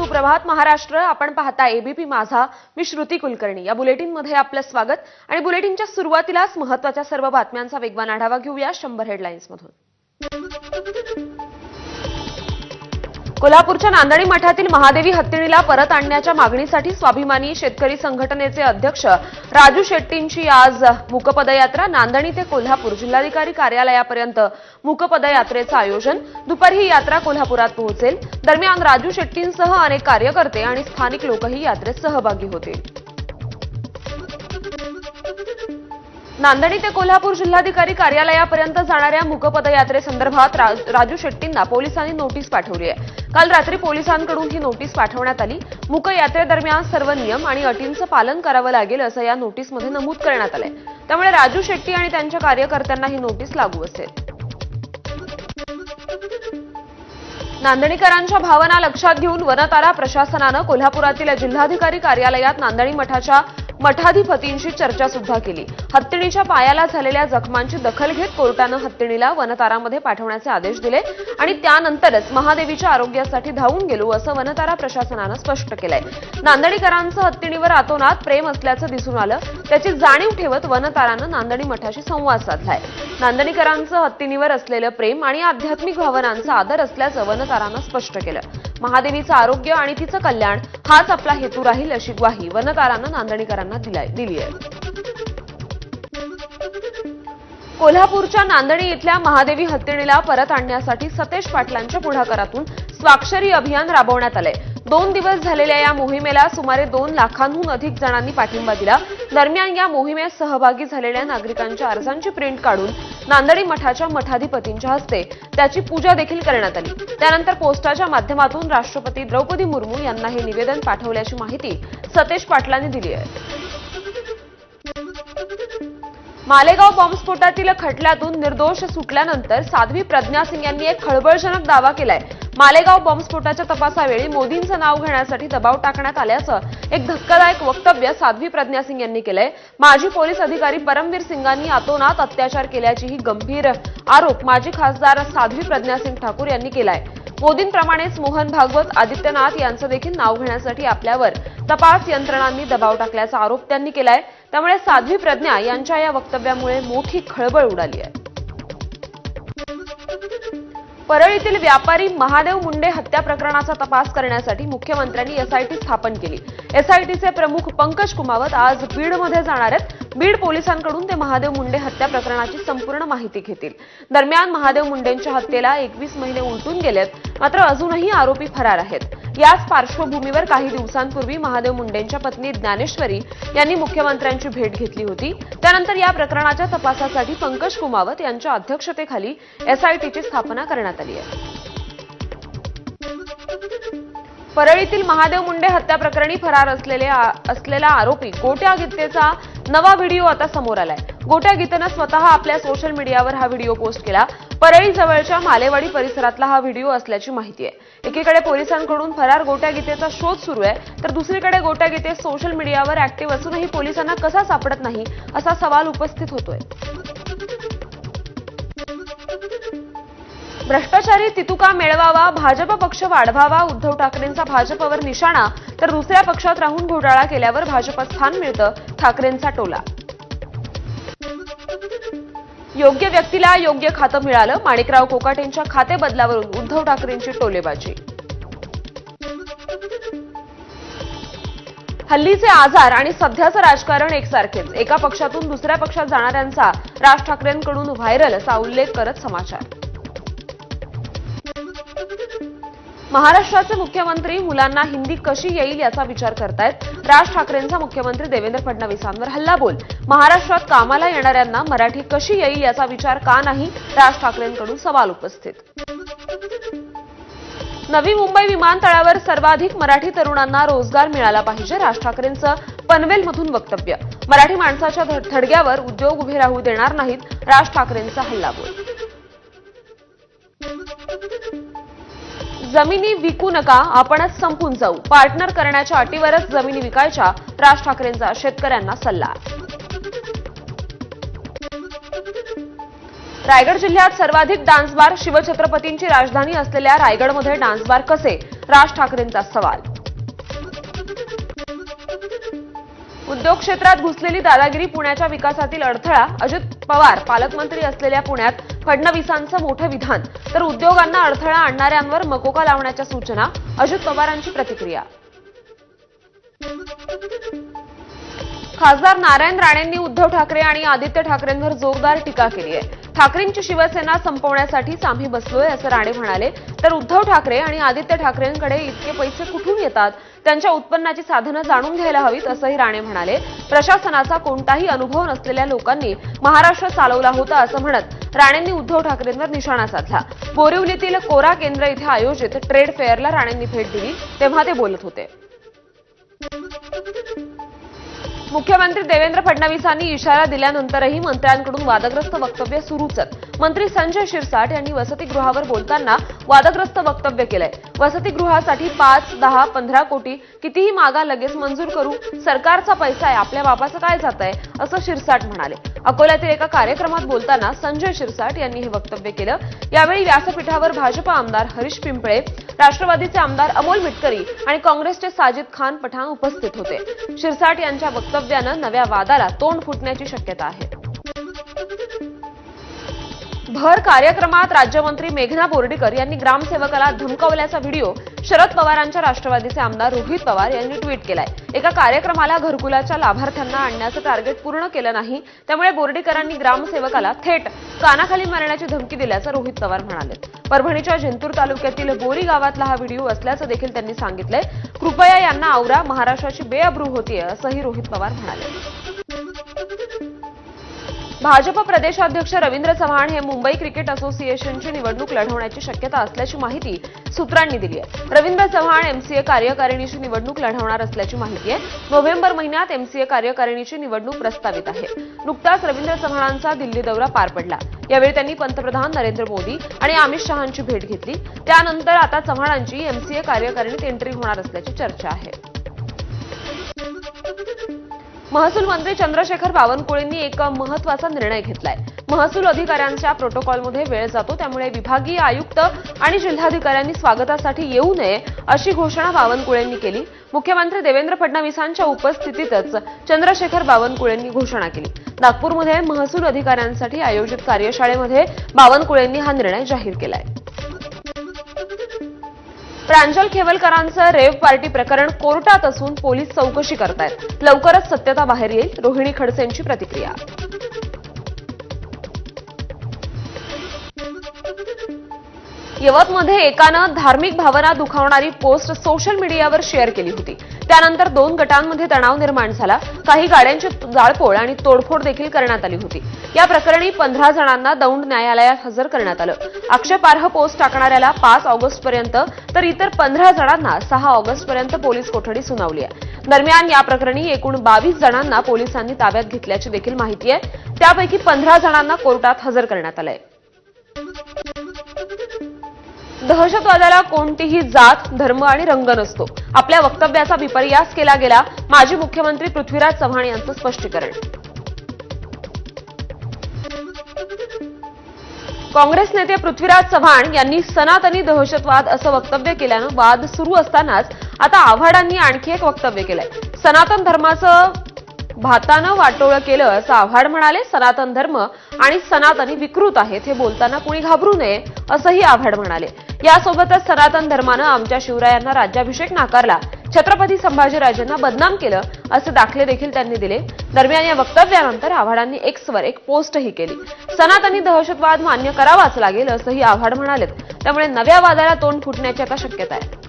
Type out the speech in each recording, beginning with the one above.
सुप्रभात महाराष्ट्र. आपण पाहता एबीपी माझा. मी श्रुती कुलकर्णी. या बुलेटिनमध्ये आपलं स्वागत. आणि बुलेटिनच्या सुरुवातीलाच महत्त्वाच्या सर्व बातम्यांचा वेगवान आढावा घेऊया 100 हेडलाईन्स मधून. कोल्हापूरच्या नांदणी मठातील महादेवी हत्तीणीला परत आणण्याच्या मागणीसाठी स्वाभिमानी शेतकरी संघटनेचे अध्यक्ष राजू शेट्टींची आज मूकपदयात्रा. नांदणी ते कोल्हापूर जिल्हाधिकारी कार्यालयापर्यंत मूकपदयात्रेचं आयोजन. दुपारी ही यात्रा कोल्हापुरात पोहोचेल. दरम्यान राजू शेट्टींसह अनेक कार्यकर्ते आणि स्थानिक लोकही यात्रेत सहभागी होतील. नांदणी ते कोल्हापूर जिल्हाधिकारी कार्यालयापर्यंत जाणाऱ्या मूकपदयात्रेसंदर्भात राजू शेट्टींना पोलिसांनी नोटीस पाठवली आहे. काल रात्री पोलिसांकडून ही नोटीस पाठवण्यात आली. मूक यात्रेदरम्यान सर्व नियम आणि अटींचं पालन करावं लागेल असं या नोटीसमध्ये नमूद करण्यात आलंय. त्यामुळे राजू शेट्टी आणि त्यांच्या कार्यकर्त्यांना ही नोटीस लागू असेल. नांदणीकरांच्या भावना लक्षात घेऊन वनतारा प्रशासनानं कोल्हापुरातील जिल्हाधिकारी कार्यालयात नांदणी मठाच्या मठाधिपतींशी चर्चा सुद्धा केली. हत्तीणीच्या पायाला झालेल्या जखमांची दखल घेत कोर्टानं हत्तीणीला वनतारामध्ये पाठवण्याचे आदेश दिले आणि त्यानंतरच महादेवीच्या आरोग्यासाठी धावून गेलो असं वनतारा प्रशासनानं स्पष्ट केलंय. नांदणीकरांचं हत्तीणीवर आतोनात प्रेम असल्याचं दिसून आलं. त्याची जाणीव ठेवत वनतारानं नांदणी मठाशी संवाद साधलाय. नांदणीकरांचं हत्तीणीवर असलेलं प्रेम आणि आध्यात्मिक भावनांचा आदर असल्याचं वनतारानं स्पष्ट केलं. महादेवीचं आरोग्य आणि तिचं कल्याण हाच आपला हेतू राहील अशी ग्वाही वनतारानं नांदणीकरांना दिली आहे. कोल्हापूरच्या नांदणी इथल्या महादेवी हत्तीणीला परत आणण्यासाठी सतेज पाटलांच्या पुढाकारातून स्वाक्षरी अभियान राबवण्यात आलंय. 2 दिवस झालेल्या या मोहिमेला सुमारे 2 लाखांहून अधिक जणांनी पाठिंबा दिला. दरम्यान या मोहिमेत सहभागी झालेल्या नागरिकांच्या अर्जांची प्रिंट काढून नांदणी मठाच्या मठाधिपतींच्या हस्ते त्याची पूजा देखील करण्यात आली. त्यानंतर पोस्टाच्या माध्यमातून राष्ट्रपती द्रौपदी मुर्मू यांना हे निवेदन पाठवल्याची माहिती सतेज पाटलांनी दिली आहे. मालेगाव बॉम्बस्फोटातील खटल्यातून निर्दोष सुटल्यानंतर साध्वी प्रज्ञा सिंग यांनी एक खळबळजनक दावा केलाय. मालेगाव बॉम्बस्फोटाच्या तपासावेळी मोदींचं नाव घेण्यासाठी दबाव टाकण्यात आल्याचं एक धक्कादायक वक्तव्य साध्वी प्रज्ञा सिंग यांनी केलंय. माजी पोलीस अधिकारी परमवीर सिंगांनी आतोनात अत्याचार केल्याचीही गंभीर आरोप माजी खासदार साध्वी प्रज्ञा सिंग ठाकूर यांनी केलाय. मोदींप्रमाणेच मोहन भागवत, आदित्यनाथ यांचं देखील नाव घेण्यासाठी आपल्यावर तपास यंत्रणांनी दबाव टाकल्याचा आरोप त्यांनी केलाय. त्यामुळे साध्वी प्रज्ञा यांच्या या वक्तव्यामुळे मोठी खळबळ उडाली आहे. परळीतील व्यापारी महादेव मुंडे हत्या प्रकरणाचा तपास करण्यासाठी मुख्यमंत्र्यांनी एसआयटी स्थापन केली. एसआयटीचे प्रमुख पंकज कुमावत आज बीडमध्ये जाणार आहेत. बीड पोलिसांकडून ते महादेव मुंडे हत्या प्रकरणाची संपूर्ण माहिती घेतील. दरम्यान महादेव मुंडेंच्या हत्येला 21 महिने उलटून गेलेत, मात्र अजूनही आरोपी फरार आहेत. याच पार्श्वभूमीवर काही दिवसांपूर्वी महादेव मुंडेंच्या पत्नी ज्ञानेश्वरी यांनी मुख्यमंत्र्यांची भेट घेतली होती. त्यानंतर या प्रकरणाच्या तपासासाठी पंकज कुमावत यांच्या अध्यक्षतेखाली एसआयटीची स्थापना करण्यात आली आहे. परळीतील महादेव मुंडे हत्या प्रकरणी फरार असलेला आरोपी गोट्या गीतेचा नवा व्हिडिओ आता समोर आलाय. गोट्या गीतेनं स्वतः आपल्या सोशल मीडियावर हा व्हिडिओ पोस्ट केला. परळी जवळच्या मालेवाडी परिसरातला हा व्हिडिओ असल्याची माहिती आहे. एकीकडे पोलिसांकडून फरार गोट्या गीतेचा शोध सुरू आहे, तर दुसरीकडे गोट्या गीते सोशल मीडियावर ऍक्टिव्ह असूनही पोलिसांना कसा सापडत नाही असा सवाल उपस्थित होतोय. भ्रष्टाचारी तितुका मिळवावा, भाजप पक्ष वाढवावा, उद्धव ठाकरेंचा भाजपवर निशाणा, तर दुसऱ्या पक्षात राहून घोटाळा केल्यावर भाजपत स्थान मिळतं, ठाकरेंचा टोला. योग्य व्यक्तीला योग्य खातं मिळालं, माणिकराव कोकाटेंच्या खाते बदलावरून उद्धव ठाकरेंची टोलेबाजी. हल्लीचे आजार आणि सध्याचं राजकारण एकसारखेच. एका पक्षातून दुसऱ्या पक्षात जाणाऱ्यांचा राज ठाकरेंकडून व्हायरल असा उल्लेख करत समाचार. महाराष्ट्राचे मुख्यमंत्री मुलांना हिंदी कशी येईल याचा विचार करतायत. राज ठाकरेंचा मुख्यमंत्री देवेंद्र फडणवीसांवर हल्लाबोल. महाराष्ट्रात कामाला येणाऱ्यांना मराठी कशी येईल याचा विचार का नाही, राज ठाकरेंकडून सवाल उपस्थित. नवी मुंबई विमानतळावर सर्वाधिक मराठी तरुणांना रोजगार मिळाला पाहिजे, राज ठाकरेंचं पनवेलमधून वक्तव्य. मराठी माणसाच्या थडग्यावर उद्योग उभे राहू देणार नाहीत, राज ठाकरेंचा हल्लाबोल. जमिनी विकू नका, आपणच संपून जाऊ. पार्टनर करण्याच्या अटीवरच जमिनी विकायच्या, राज ठाकरेंचा शेतकऱ्यांना सल्ला. रायगड जिल्ह्यात सर्वाधिक डान्स बार. शिवछत्रपतींची राजधानी असलेल्या रायगडमध्ये डान्स बार कसे? राज ठाकरेंचा सवाल. उद्योग क्षेत्रात घुसलेली दादागिरी पुण्याच्या विकासातील अडथळा. अजित पवार पालकमंत्री असलेल्या पुण्यात फडणवीसांचं मोठं विधान. तर उद्योगांना अडथळा आणणाऱ्यांवर मकोका लावण्याच्या सूचना. अजित पवारांची प्रतिक्रिया. खासदार नारायण राणेंनी उद्धव ठाकरे आणि आदित्य ठाकरेंवर जोरदार टीका केली आहे. ठाकरेंची शिवसेना संपवण्यासाठीच आम्ही बसलोय असं राणे म्हणाले. तर उद्धव ठाकरे आणि आदित्य ठाकरेंकडे इतके पैसे कुठून येतात, त्यांच्या उत्पन्नाची साधनं जाणून घ्यायला हवीत असंही राणे म्हणाले. प्रशासनाचा कोणताही अनुभव नसलेल्या लोकांनी महाराष्ट्र चालवला होता असं म्हणत राणेंनी उद्धव ठाकरेंवर निशाणा साधला. बोरिवलीतील कोरा केंद्र इथे आयोजित ट्रेड फेअरला राणेंनी भेट दिली तेव्हा ते बोलत होते. मुख्यमंत्री देवेंद्र फडणवीसांनी इशारा दिल्यानंतरही मंत्र्यांकडून वादग्रस्त वक्तव्य सुरूच आहेत. मंत्री संजय शिरसाट यांनी वसतिगृहावर बोलताना वादग्रस्त वक्तव्य केलंय. वसतिगृहासाठी 5, 10, 15 कोटी कितीही मागा लगेच मंजूर करू. सरकारचा पैसा आहे, आपल्या बापाचं काय जातंय असं शिरसाट म्हणाले. अकोल्यातील एका कार्यक्रमात बोलताना संजय शिरसाट यांनी हे वक्तव्य केलं. यावेळी व्यासपीठावर भाजप आमदार हरीश पिंपळे, राष्ट्रवादीचे आमदार अमोल मिटकरी आणि काँग्रेसचे साजिद खान पठाण उपस्थित होते. शिरसाट यांच्या वक्तव्यानं नव्या वादाला तोंड फुटण्याची शक्यता आहे. भर कार्यक्रमात राज्यमंत्री मेघना बोर्डीकर यांनी ग्रामसेवकाला धमकावल्याचा व्हिडिओ शरद पवारांच्या राष्ट्रवादीचे आमदार रोहित पवार यांनी ट्विट केलाय. एका कार्यक्रमाला घरकुलाच्या लाभार्थ्यांना आणण्याचं टार्गेट पूर्ण केलं नाही, त्यामुळे बोर्डीकरांनी ग्रामसेवकाला थेट कानाखाली मारण्याची धमकी दिल्याचं रोहित पवार म्हणाले. परभणीच्या जिंतूर तालुक्यातील बोरी गावातला हा व्हिडिओ असल्याचं देखील त्यांनी सांगितलंय. कृपया यांना आवरा, महाराष्ट्राची बेअब्रू होतीये असंही रोहित पवार म्हणाले. भाजप प्रदेशाध्यक्ष रवींद्र चव्हाण हे मुंबई क्रिकेट असोसिएशनची निवडणूक लढवण्याची शक्यता असल्याची माहिती सूत्रांनी दिली आहे. रवींद्र चव्हाण एमसीए कार्यकारिणीची निवडणूक लढवणार असल्याची माहिती आहे. नोव्हेंबर महिन्यात एमसीए कार्यकारिणीची निवडणूक प्रस्तावित आहे. नुकताच रवींद्र चव्हाणांचा दिल्ली दौरा पार पडला. यावेळी त्यांनी पंतप्रधान नरेंद्र मोदी आणि अमित शहांची भेट घेतली. त्यानंतर आता चव्हाणांची एमसीए कार्यकारिणीत एंट्री होणार असल्याची चर्चा आहे. महसूल मंत्री चंद्रशेखर बावनकुळेंनी एक महत्त्वाचा निर्णय घेतलाय. महसूल अधिकाऱ्यांच्या प्रोटोकॉलमध्ये वेळ जातो, त्यामुळे विभागीय आयुक्त आणि जिल्हाधिकाऱ्यांनी स्वागतासाठी येऊ नये अशी घोषणा बावनकुळेंनी केली. मुख्यमंत्री देवेंद्र फडणवीसांच्या उपस्थितीतच चंद्रशेखर बावनकुळेंनी घोषणा केली. नागपूरमध्ये महसूल अधिकाऱ्यांसाठी आयोजित कार्यशाळेमध्ये बावनकुळेंनी हा निर्णय जाहीर केलाय. प्रांजल खेवलकरांचं रेव्ह पार्टी प्रकरण कोर्टात असून पोलीस चौकशी करतायत. लवकरच सत्यता बाहेर येईल. रोहिणी खडसेंची प्रतिक्रिया. यवतमध्ये एकानं धार्मिक भावना दुखावणारी पोस्ट सोशल मीडियावर शेअर केली होती. त्यानंतर 2 गटांमध्ये तणाव निर्माण झाला. काही गाड्यांची जाळपोळ आणि तोडफोड देखील करण्यात आली होती. या प्रकरणी 15 जणांना दौंड न्यायालयात हजर करण्यात आलं. आक्षेपार्ह पोस्ट टाकणाऱ्याला 5 ऑगस्टपर्यंत तर इतर 15 जणांना 6 ऑगस्टपर्यंत पोलीस कोठडी सुनावली आहे. दरम्यान या प्रकरणी एकूण 22 जणांना पोलिसांनी ताब्यात घेतल्याची देखील माहिती आहे. त्यापैकी 15 जणांना कोर्टात हजर करण्यात आलंय. दहशतवादाला कोणतीही जात, धर्म आणि रंग नसतो. आपल्या वक्तव्याचा विपर्यास केला गेला. माजी मुख्यमंत्री पृथ्वीराज चव्हाण यांचं स्पष्टीकरण. काँग्रेस नेते पृथ्वीराज चव्हाण यांनी सनातनी दहशतवाद असं वक्तव्य केल्यानं वाद सुरू असतानाच आता आव्हाडांनी आणखी एक वक्तव्य केलंय. सनातन धर्माचं भातानं वाटोळं केलं असं आव्हाड म्हणाले. सनातन धर्म आणि सनातनी विकृत आहेत, हे बोलताना कुणी घाबरू नये असंही आव्हाड म्हणाले. यासोबतच सनातन धर्मानं आमच्या शिवरायांना राज्याभिषेक नाकारला, छत्रपती संभाजीराजांना बदनाम केलं असे दाखले देखील त्यांनी दिले. दरम्यान या वक्तव्यानंतर आव्हाडांनी एक्सवर एक पोस्टही केली. सनातनी दहशतवाद मान्य करावाच लागेल असंही आव्हाड म्हणाले. त्यामुळे नव्या वादाला तोंड फुटण्याची आता शक्यता आहे.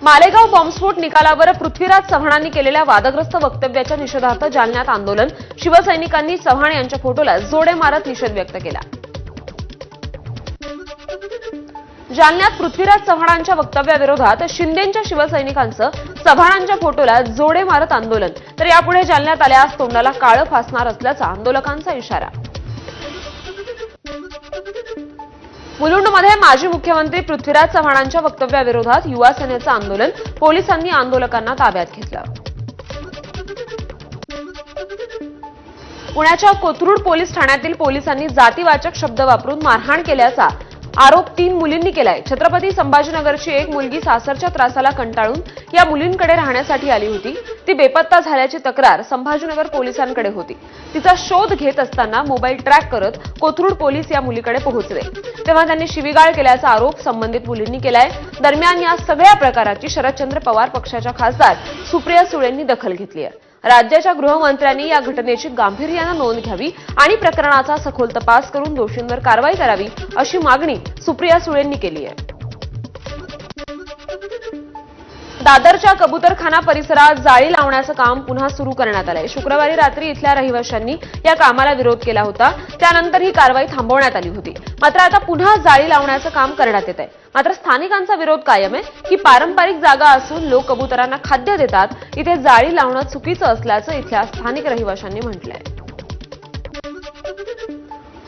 मालेगाव बॉम्बस्फोट निकालावर पृथ्वीराज चव्हाणांनी केलेल्या वादग्रस्त वक्तव्याच्या निषेधार्थ जालन्यात आंदोलन. शिवसैनिकांनी चव्हाण यांच्या फोटोला जोडे मारत निषेध व्यक्त केला. जालन्यात पृथ्वीराज चव्हाणांच्या वक्तव्याविरोधात शिंदेंच्या शिवसैनिकांचं चव्हाणांच्या फोटोला जोडे मारत आंदोलन. तर यापुढे जालन्यात आल्यास तोंडाला काळं फासणार असल्याचा आंदोलकांचा इशारा. मुलुंडमध्ये माजी मुख्यमंत्री पृथ्वीराज चव्हाणांच्या वक्तव्याविरोधात युवा सेनेचं आंदोलन. पोलिसांनी आंदोलकांना ताब्यात घेतलं. पुण्याच्या कोथरूड पोलीस ठाण्यातील पोलिसांनी जातीवाचक शब्द वापरून मारहाण केल्याचा आरोप 3 मुलींनी केलाय। छत्रपती संभाजीनगरची एक मुलगी सासरच्या त्रासाला कंटाळून या मुलींकडे राहण्यासाठी आली होती। ती बेपत्ता झाल्याची तक्रार संभाजीनगर पोलिसांकडे होती। तिचा शोध घेत असताना मोबाईल ट्रॅक करत कोथरूड पोलीस या मुलीकडे पोहोचले, तेव्हा त्यांनी शिवीगाळ केल्याचा आरोप संबंधित मुलींनी केलाय। दरम्यान या सगळ्या प्रकाराची शरदचंद्र पवार पक्षाच्या खासदार सुप्रिया सुळेंनी दखल घेतली आहे। राज्याच्या गृहमंत्र्यांनी या घटनेची गांभीर्याने नोंद घ्यावी आणि प्रकरणाचा सखोल तपास करून दोषींवर कारवाई करावी अशी मागणी सुप्रिया सुळेंनी केली आहे। दादरच्या कबूतरखाना परिसरात जाळी लावण्याचं काम पुन्हा सुरू करण्यात आलंय। शुक्रवारी रात्री इथल्या रहिवाशांनी या कामाला विरोध केला होता, त्यानंतर ही कारवाई थांबवण्यात आली होती। मात्र आता पुन्हा जाळी लावण्याचं काम करण्यात येत आहे। मात्र स्थानिकांचा विरोध कायम आहे की पारंपरिक जागा असून लोक कबुतरांना खाद्य देतात, इथे जाळी लावणं चुकीचं असल्याचं इथल्या स्थानिक रहिवाशांनी म्हटलंय।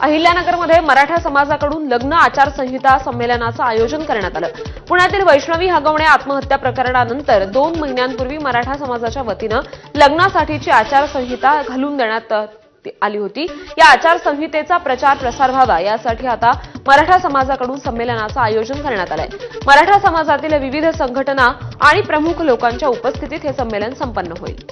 अहिल्यानगरमध्ये मराठा समाजाकडून लग्न आचारसंहिता संमेलनाचं आयोजन करण्यात आलं। पुण्यातील वैष्णवी हगवणे आत्महत्या प्रकरणानंतर 2 महिन्यांपूर्वी मराठा समाजाच्या वतीनं लग्नासाठीची आचारसंहिता घालून देण्यात आली होती। या आचारसंहितेचा प्रचार प्रसार व्हावा यासाठी आता मराठा समाजाकडून संमेलनाचं आयोजन करण्यात आलंय। मराठा समाजातील विविध संघटना आणि प्रमुख लोकांच्या उपस्थितीत हे संमेलन संपन्न होईल।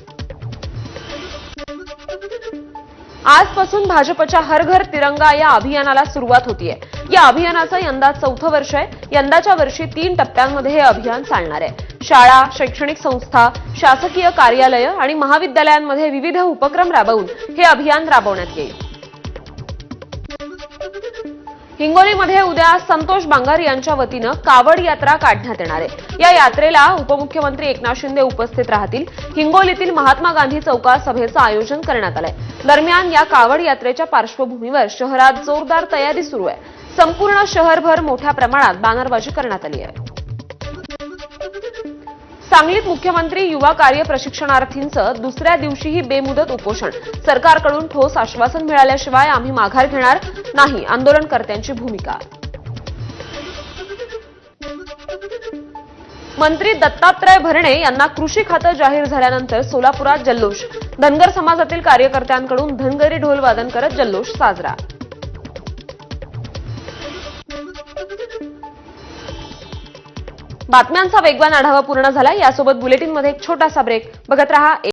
आजपासून भाजपच्या हर घर तिरंगा या अभियानाला सुरुवात होतीये। या अभियानाचं यंदा 4थं वर्ष आहे। यंदाच्या वर्षी 3 टप्प्यांमध्ये हे अभियान चालणार आहे। शाळा, शैक्षणिक संस्था, शासकीय कार्यालय आणि महाविद्यालयांमध्ये विविध उपक्रम राबवून हे अभियान राबवण्यात येईल। हिंगोलीमध्ये उद्या संतोष बांगर यांच्या वतीनं कावड यात्रा काढण्यात येणार आहे। या यात्रेला उपमुख्यमंत्री एकनाथ शिंदे उपस्थित राहतील। हिंगोलीतील महात्मा गांधी चौकात सभेचं आयोजन करण्यात आलंय। दरम्यान या कावड यात्रेच्या पार्श्वभूमीवर शहरात जोरदार तयारी सुरू आहे। संपूर्ण शहरभर मोठ्या प्रमाणात बॅनरबाजी करण्यात आली आहे। सांगलीत मुख्यमंत्री युवा कार्य प्रशिक्षणार्थींचं दुसऱ्या दिवशीही बेमुदत उपोषण। सरकारकडून ठोस आश्वासन मिळाल्याशिवाय आम्ही माघार घेणार नाही, आंदोलनकर्त्यांची भूमिका। मंत्री दत्तात्रय भरणे यांना कृषी खातं जाहीर झाल्यानंतर सोलापुरात जल्लोष। धनगर समाजातील कार्यकर्त्यांकडून धनगरी ढोल वादन करत जल्लोष साजरा। बातम्यांचा वेगवान आढावा पूर्ण झाला। यासोबत बुलेटिनमध्ये एक छोटासा ब्रेक। बघत रहा।